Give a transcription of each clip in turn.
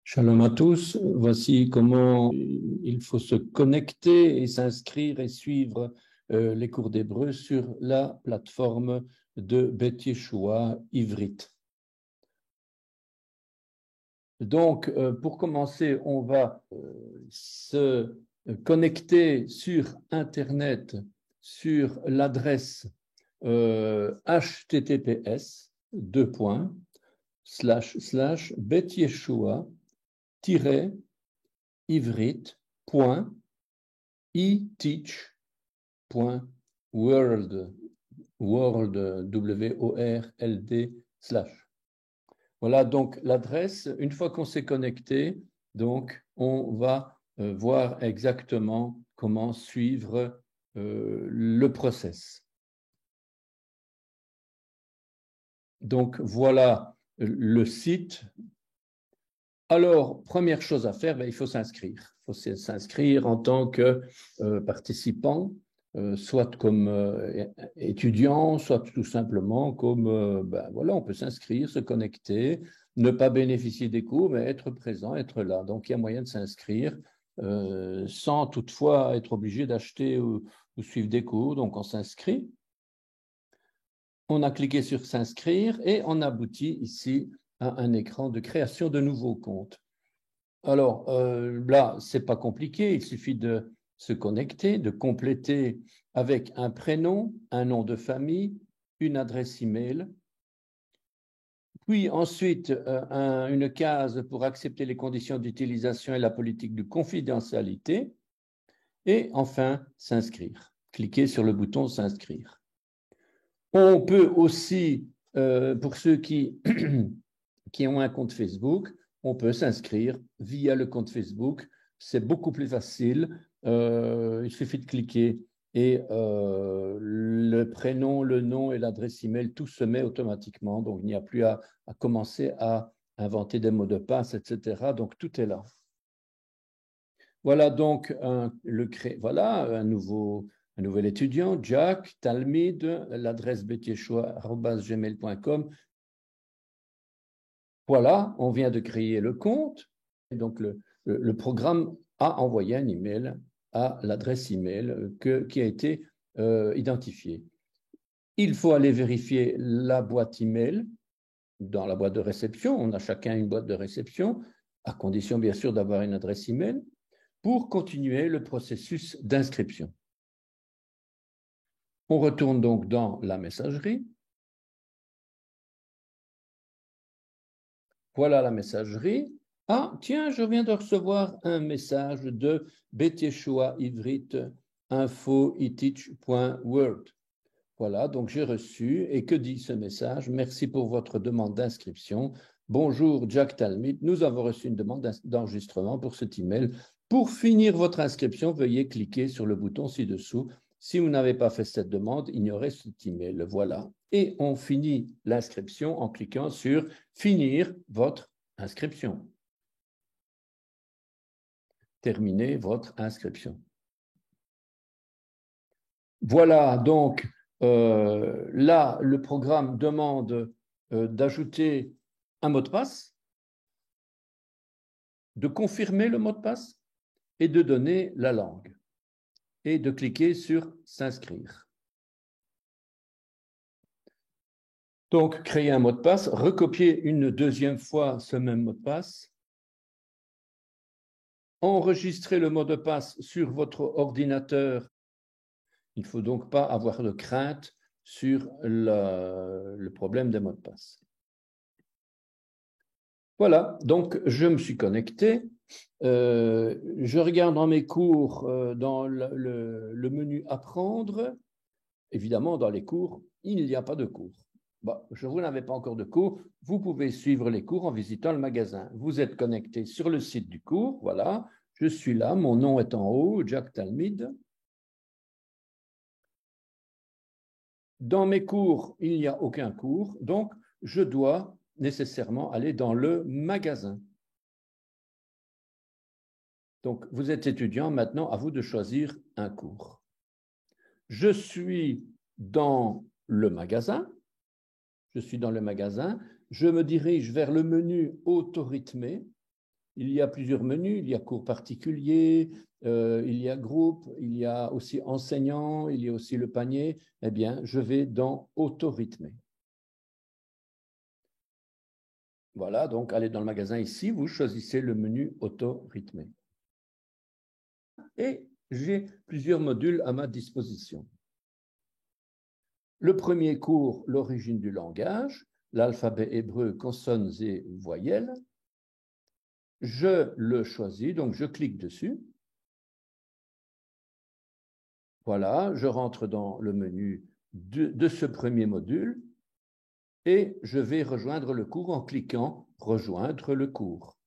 Shalom à tous. Voici comment il faut se connecter et s'inscrire et suivre les cours d'hébreu sur la plateforme de Beth Yeshua Ivrit. Donc, pour commencer, on va se connecter sur Internet sur l'adresse https://bethyeshua-eteach.world world. Voilà donc l'adresse. Une fois qu'on s'est connecté, donc on va voir exactement comment suivre le process. Donc voilà le site. Alors, première chose à faire, il faut s'inscrire. Il faut s'inscrire en tant que participant, soit comme étudiant, soit tout simplement comme, voilà, on peut s'inscrire, se connecter, ne pas bénéficier des cours, mais être présent, être là. Donc, il y a moyen de s'inscrire sans toutefois être obligé d'acheter ou suivre des cours. Donc, on s'inscrit. On a cliqué sur s'inscrire et on aboutit ici à un écran de création de nouveaux comptes. Alors là, ce n'est pas compliqué, il suffit de se connecter, de compléter avec un prénom, un nom de famille, une adresse email, puis ensuite une case pour accepter les conditions d'utilisation et la politique de confidentialité, et enfin s'inscrire. Cliquez sur le bouton s'inscrire. On peut aussi, pour ceux qui ont un compte Facebook, on peut s'inscrire via le compte Facebook. C'est beaucoup plus facile. Il suffit de cliquer et le prénom, le nom et l'adresse email, tout se met automatiquement. Donc, il n'y a plus à commencer à inventer des mots de passe, etc. Donc, tout est là. Voilà donc un nouvel étudiant, Jack, Talmid, l'adresse betheshua@gmail.com. Voilà, on vient de créer le compte. Donc, le programme a envoyé un email à l'adresse email qui a été identifiée. Il faut aller vérifier la boîte email dans la boîte de réception. On a chacun une boîte de réception, à condition bien sûr d'avoir une adresse email, pour continuer le processus d'inscription. On retourne donc dans la messagerie. Voilà la messagerie. Ah, tiens, je viens de recevoir un message de Beth Yeshua Ivrit info.eteach.world. Voilà, donc j'ai reçu. Et que dit ce message? Merci pour votre demande d'inscription. Bonjour, Jack Talmid. Nous avons reçu une demande d'enregistrement pour cet email. Pour finir votre inscription, veuillez cliquer sur le bouton ci-dessous. Si vous n'avez pas fait cette demande, ignorez cet email. Voilà. Et on finit l'inscription en cliquant sur « Finir votre inscription ». Terminez votre inscription. Voilà, donc là, le programme demande d'ajouter un mot de passe, de confirmer le mot de passe et de donner la langue et de cliquer sur « S'inscrire ». Donc, créer un mot de passe, recopier une deuxième fois ce même mot de passe, enregistrer le mot de passe sur votre ordinateur. Il ne faut donc pas avoir de crainte sur le problème des mots de passe. Voilà, donc je me suis connecté. Je regarde dans mes cours, dans le menu « Apprendre ». Évidemment, dans les cours, il n'y a pas de cours. Bon, vous n'avez pas encore de cours, vous pouvez suivre les cours en visitant le magasin. Vous êtes connecté sur le site du cours, voilà, je suis là, mon nom est en haut, Jack Talmid. Dans mes cours, il n'y a aucun cours, donc je dois nécessairement aller dans le magasin. Donc, vous êtes étudiant, maintenant, à vous de choisir un cours. Je suis dans le magasin. Je me dirige vers le menu Autorythmé. il y a plusieurs menus, il y a cours particuliers, il y a groupe, il y a aussi enseignant, il y a aussi le panier. Eh bien, je vais dans auto-rythmé. Voilà, donc allez dans le magasin ici, vous choisissez le menu auto-rythmé. Et j'ai plusieurs modules à ma disposition. Le premier cours, l'origine du langage, l'alphabet hébreu, consonnes et voyelles. Je le choisis, donc je clique dessus. Voilà, je rentre dans le menu de ce premier module et je vais rejoindre le cours en cliquant « Rejoindre le cours ».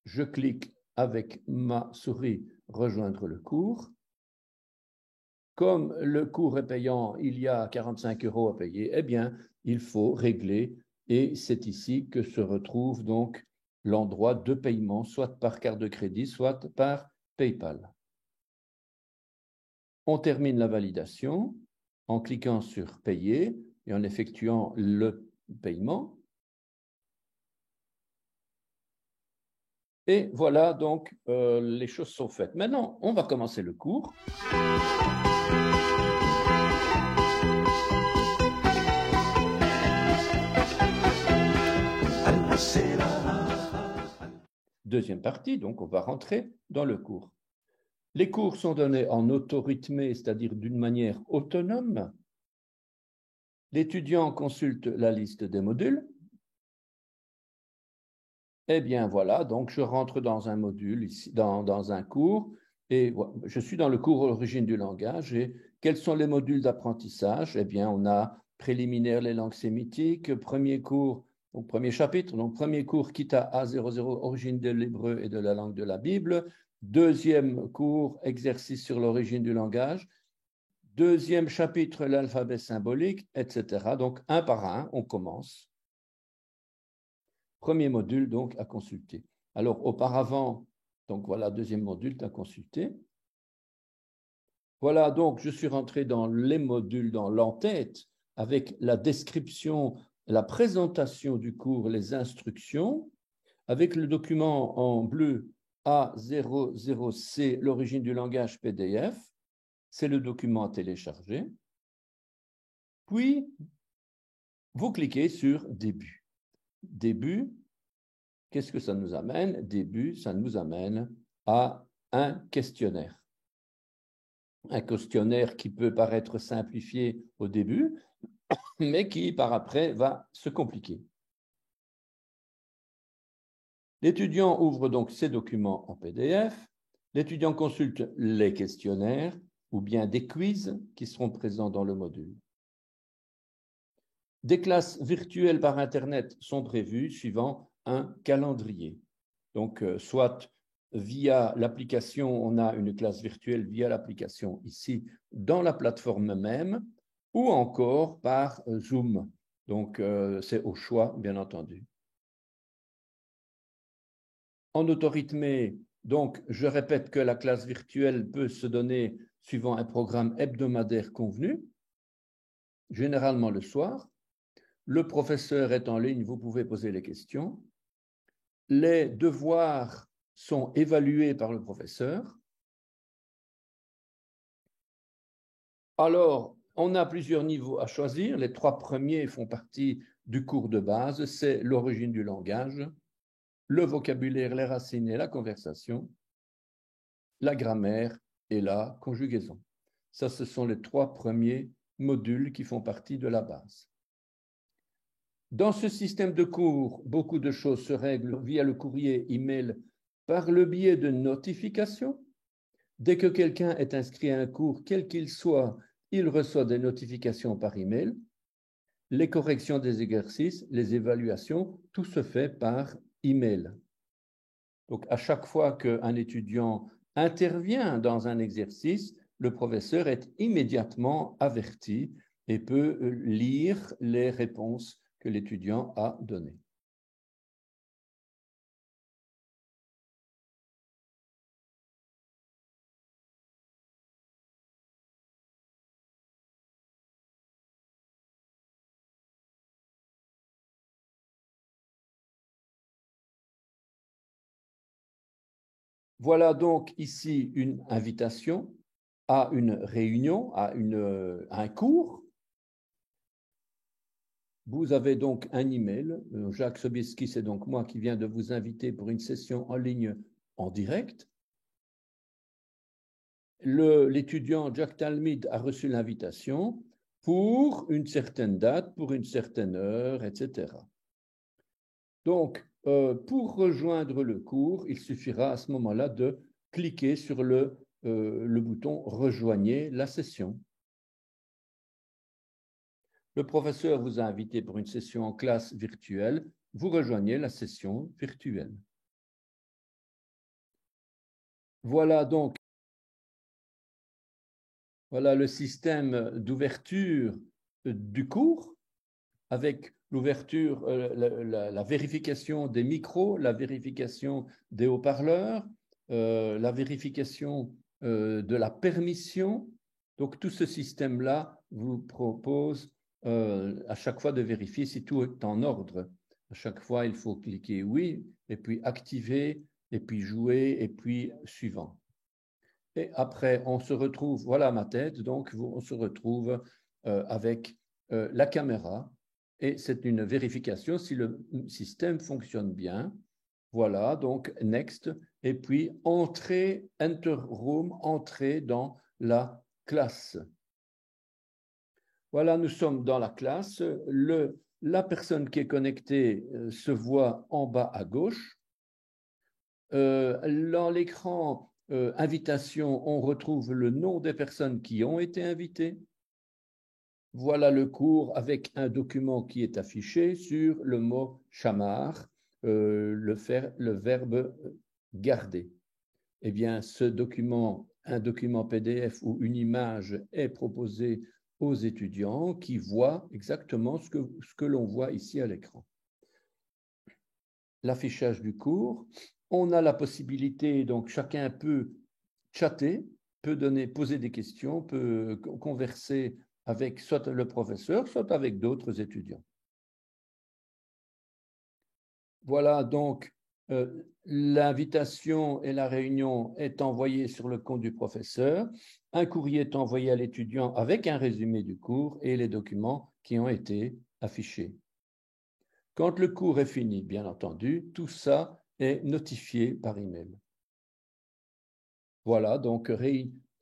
Je clique avec ma souris « Rejoindre le cours ». Comme le cours est payant, il y a 45 € à payer, eh bien, il faut régler et c'est ici que se retrouve donc l'endroit de paiement, soit par carte de crédit, soit par PayPal. On termine la validation en cliquant sur « Payer » et en effectuant le paiement. Et voilà, donc, les choses sont faites. Maintenant, on va commencer le cours. Deuxième partie, donc on va rentrer dans le cours. Les cours sont donnés en auto-rythmé, c'est-à-dire d'une manière autonome. L'étudiant consulte la liste des modules. Eh bien voilà, donc je rentre dans un module, ici, dans un cours, et je suis dans le cours Origine du langage. Et quels sont les modules d'apprentissage? Eh bien, on a préliminaire les langues sémitiques, premier cours, donc premier chapitre, donc premier cours Kita A00, origine de l'hébreu et de la langue de la Bible. Deuxième cours, exercice sur l'origine du langage. Deuxième chapitre, l'alphabet symbolique, etc. Donc, un par un, on commence. Premier module, donc, à consulter. Alors, auparavant, donc voilà, deuxième module à consulter. Voilà, donc, je suis rentré dans les modules, dans l'entête, avec la description, la présentation du cours, les instructions, avec le document en bleu A00C, l'origine du langage PDF. C'est le document à télécharger. Puis, vous cliquez sur « Début ». Début, qu'est-ce que ça nous amène? Début, ça nous amène à un questionnaire. Un questionnaire qui peut paraître simplifié au début, mais qui, par après, va se compliquer. L'étudiant ouvre donc ses documents en PDF. L'étudiant consulte les questionnaires ou bien des quiz qui seront présents dans le module. Des classes virtuelles par Internet sont prévues suivant un calendrier. Donc, soit via l'application, on a une classe virtuelle via l'application ici dans la plateforme même, ou encore par Zoom. Donc, c'est au choix, bien entendu. En auto-rythmé, donc, je répète que la classe virtuelle peut se donner suivant un programme hebdomadaire convenu, généralement le soir. Le professeur est en ligne, vous pouvez poser les questions. Les devoirs sont évalués par le professeur. Alors, on a plusieurs niveaux à choisir. Les 3 premiers font partie du cours de base. C'est l'origine du langage, le vocabulaire, les racines et la conversation, la grammaire et la conjugaison. Ça, ce sont les 3 premiers modules qui font partie de la base. Dans ce système de cours, beaucoup de choses se règlent via le courrier email par le biais de notifications. Dès que quelqu'un est inscrit à un cours, quel qu'il soit, il reçoit des notifications par email. Les corrections des exercices, les évaluations, tout se fait par email. Donc, à chaque fois qu'un étudiant intervient dans un exercice, le professeur est immédiatement averti et peut lire les réponses que l'étudiant a données. Voilà donc ici une invitation à une réunion, à un cours. Vous avez donc un email. Jacques Sobieski, c'est donc moi qui viens de vous inviter pour une session en ligne en direct. L'étudiant Jack Talmid a reçu l'invitation pour une certaine date, pour une certaine heure, etc. Donc, pour rejoindre le cours, il suffira à ce moment-là de cliquer sur le bouton « Rejoignez la session ». Le professeur vous a invité pour une session en classe virtuelle. Vous rejoignez la session virtuelle. Voilà donc le système d'ouverture du cours avec l'ouverture, la vérification des micros, la vérification des haut-parleurs, la vérification de la permission. Donc, tout ce système-là vous propose à chaque fois de vérifier si tout est en ordre. À chaque fois, il faut cliquer oui, et puis activer, et puis jouer, et puis suivant. Et après, on se retrouve, voilà ma tête, donc on se retrouve avec la caméra, et c'est une vérification si le système fonctionne bien. Voilà, donc next, et puis entrer, enter room, entrer dans la classe. Voilà, nous sommes dans la classe. La personne qui est connectée se voit en bas à gauche. Dans l'écran invitation, on retrouve le nom des personnes qui ont été invitées. Voilà le cours avec un document qui est affiché sur le mot chamar, le verbe garder. Eh bien, ce document, un document PDF ou une image est proposé aux étudiants qui voient exactement ce que l'on voit ici à l'écran. L'affichage du cours. On a la possibilité, donc chacun peut chatter, peut poser des questions, peut converser avec soit le professeur, soit avec d'autres étudiants. Voilà, donc l'invitation et la réunion est envoyée sur le compte du professeur. Un courrier est envoyé à l'étudiant avec un résumé du cours et les documents qui ont été affichés. Quand le cours est fini, bien entendu, tout ça est notifié par email. Voilà, donc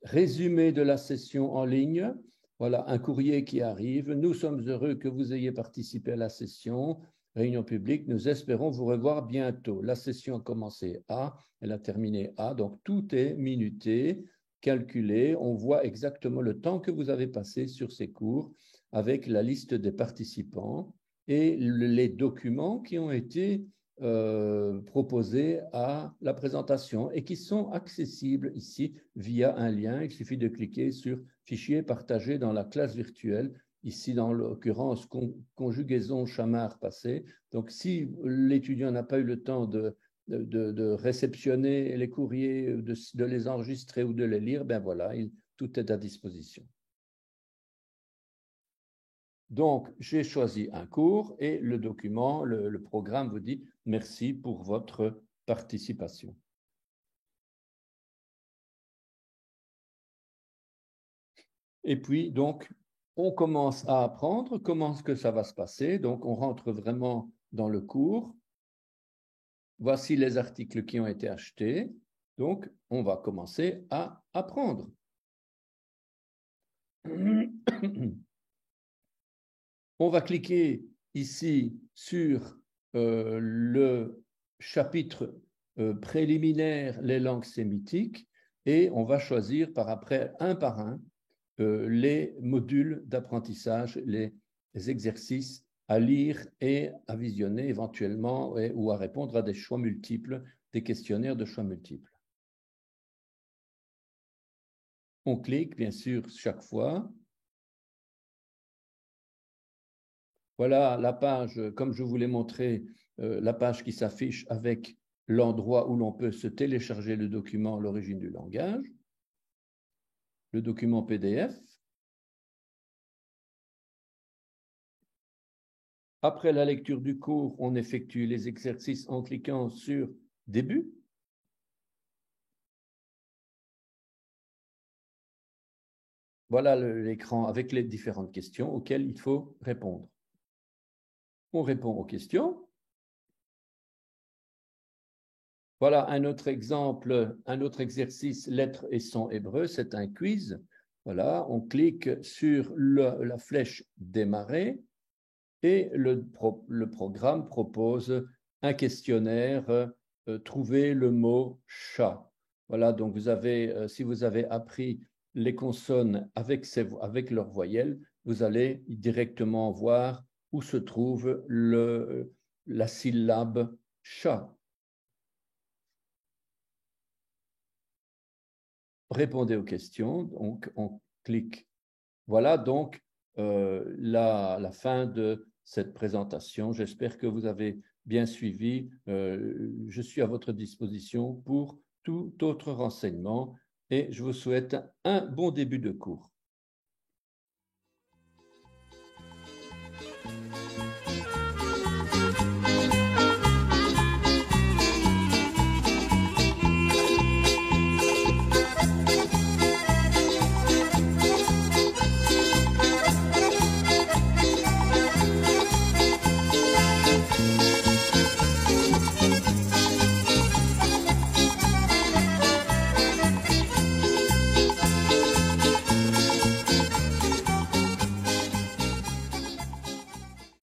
résumé de la session en ligne. Voilà, un courrier qui arrive. Nous sommes heureux que vous ayez participé à la session. Réunion publique, nous espérons vous revoir bientôt. La session a commencé à, elle a terminé à, donc tout est minuté, calculé. On voit exactement le temps que vous avez passé sur ces cours avec la liste des participants et les documents qui ont été proposés à la présentation et qui sont accessibles ici via un lien. Il suffit de cliquer sur « Fichier partagé dans la classe virtuelle ». Ici, dans l'occurrence, conjugaison chamar passé. Donc, si l'étudiant n'a pas eu le temps de réceptionner les courriers, de les enregistrer ou de les lire, ben voilà, tout est à disposition. Donc, j'ai choisi un cours et le document, le programme vous dit « Merci pour votre participation ». Et puis, donc, on commence à apprendre comment est-ce que ça va se passer. Donc, on rentre vraiment dans le cours. Voici les articles qui ont été achetés. Donc, on va commencer à apprendre. On va cliquer ici sur le chapitre préliminaire, les langues sémitiques, et on va choisir un par un les modules d'apprentissage, les exercices à lire et à visionner éventuellement ou à répondre à des choix multiples, des questionnaires de choix multiples. On clique, bien sûr, chaque fois. Voilà la page, comme je vous l'ai montré, la page qui s'affiche avec l'endroit où l'on peut se télécharger le document à l'origine du langage, le document PDF. Après la lecture du cours, on effectue les exercices en cliquant sur « Début ». voilà l'écran avec les différentes questions auxquelles il faut répondre. On répond aux questions. Voilà un autre exemple, un autre exercice, lettres et sons hébreux, c'est un quiz. Voilà, on clique sur la flèche démarrer et le programme propose un questionnaire, trouver le mot chat. Voilà, donc vous avez, si vous avez appris les consonnes avec leurs voyelles, vous allez directement voir où se trouve la syllabe chat. Répondez aux questions, donc on clique. Voilà donc la fin de cette présentation. J'espère que vous avez bien suivi. Je suis à votre disposition pour tout autre renseignement et je vous souhaite un bon début de cours.